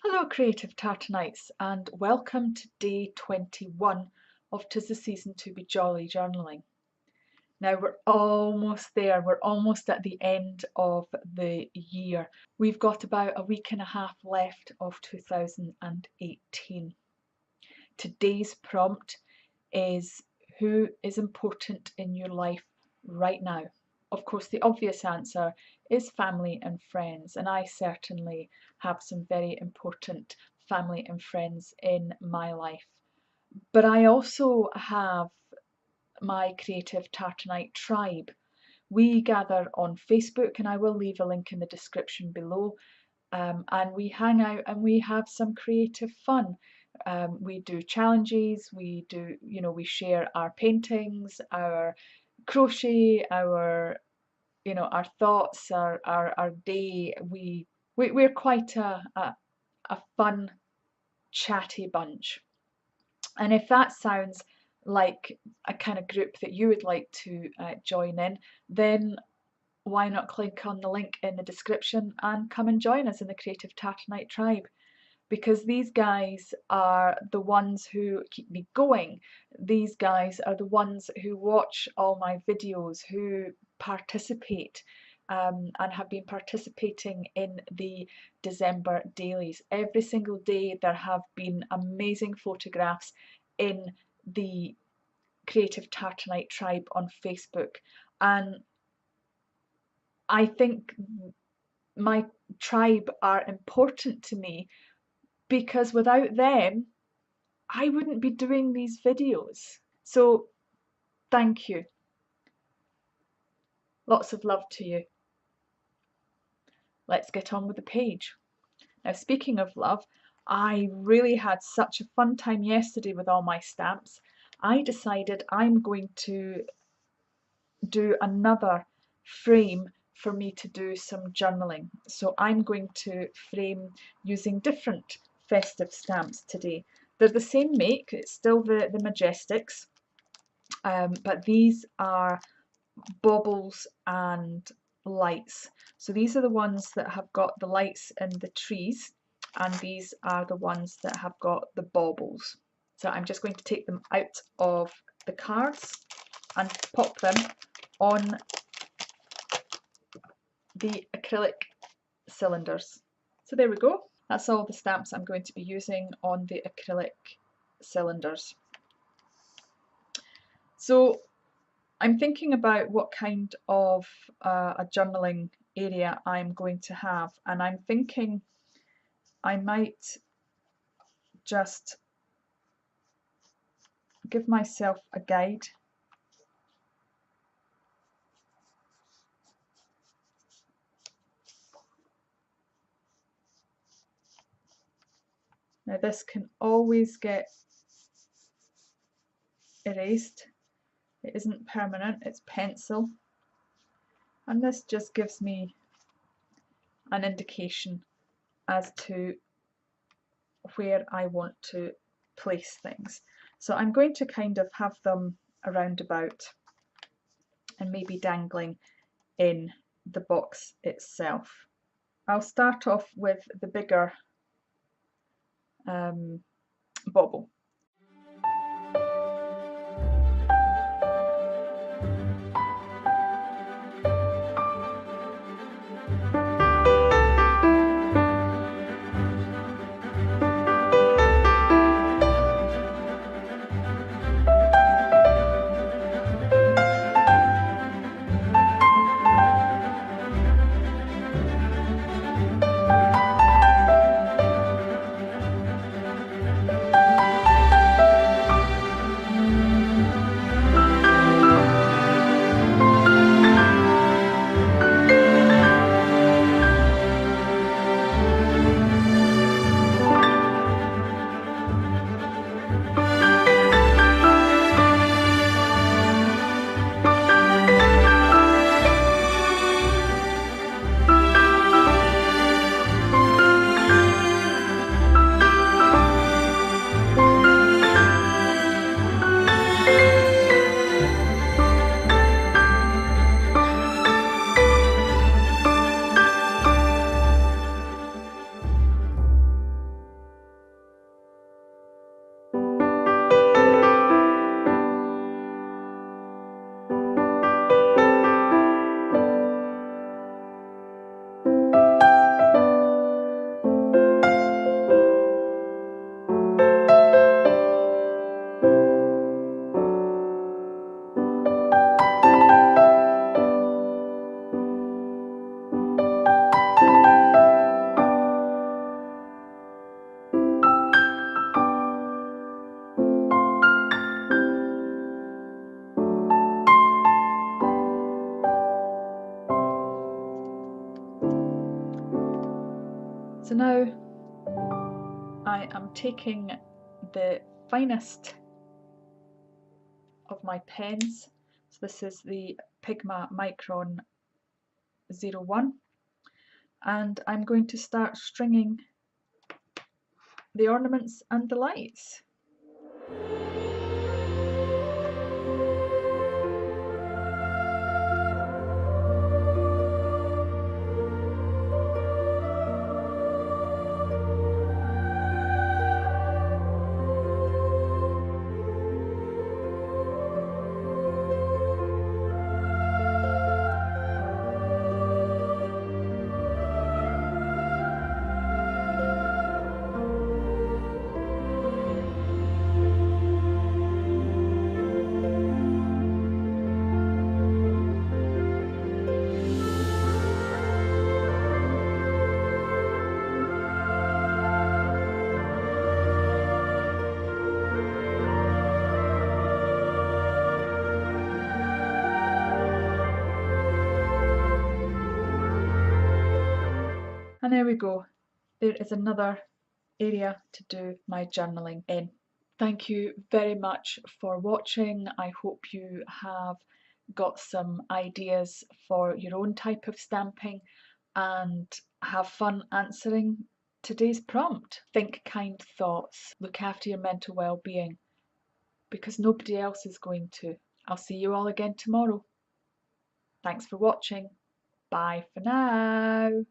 Hello Creative Tartanites and welcome to day 21 of 'Tis the Season to Be Jolly Journaling. Now we're almost there, we're almost at the end of the year. We've got about a week and a half left of 2018. Today's prompt is who is important in your life right now? Of course, the obvious answer is family and friends, and I certainly have some very important family and friends in my life. But I also have my Creative Tartanite tribe. We gather on Facebook, and I will leave a link in the description below. And we hang out and we have some creative fun. We do challenges, we share our paintings, our crochet, our thoughts, our day. We're quite a fun, chatty bunch. And if that sounds like a kind of group that you would like to join in, then why not click on the link in the description and come and join us in the Creative Tartanite tribe? Because these guys are the ones who keep me going. These guys are the ones who watch all my videos, who participate and have been participating in the December dailies. Every single day there have been amazing photographs in the Creative Tartanite tribe on Facebook, and I think my tribe are important to me because without them I wouldn't be doing these videos. So thank you. Lots of love to you. Let's get on with the page. Now, speaking of love, I really had such a fun time yesterday with all my stamps. I decided I'm going to do another frame for me to do some journaling. So I'm going to frame using different festive stamps today. They're the same make, it's still the Majestics, but these are baubles and lights. So these are the ones that have got the lights and the trees, and these are the ones that have got the baubles. So I'm just going to take them out of the cards and pop them on the acrylic cylinders. So there we go. That's all the stamps I'm going to be using on the acrylic cylinders. So I'm thinking about what kind of a journaling area I'm going to have, and I'm thinking I might just give myself a guide. Now this can always get erased. It isn't permanent, it's pencil. And this just gives me an indication as to where I want to place things. So I'm going to kind of have them around about and maybe dangling in the box itself. I'll start off with the bigger bauble. I am taking the finest of my pens. So this is the Pigma Micron 01, and I'm going to start stringing the ornaments and the lights. And there we go. There is another area to do my journaling in. Thank you very much for watching. I hope you have got some ideas for your own type of stamping and have fun answering today's prompt. Think kind thoughts. Look after your mental well-being because nobody else is going to. I'll see you all again tomorrow. Thanks for watching. Bye for now.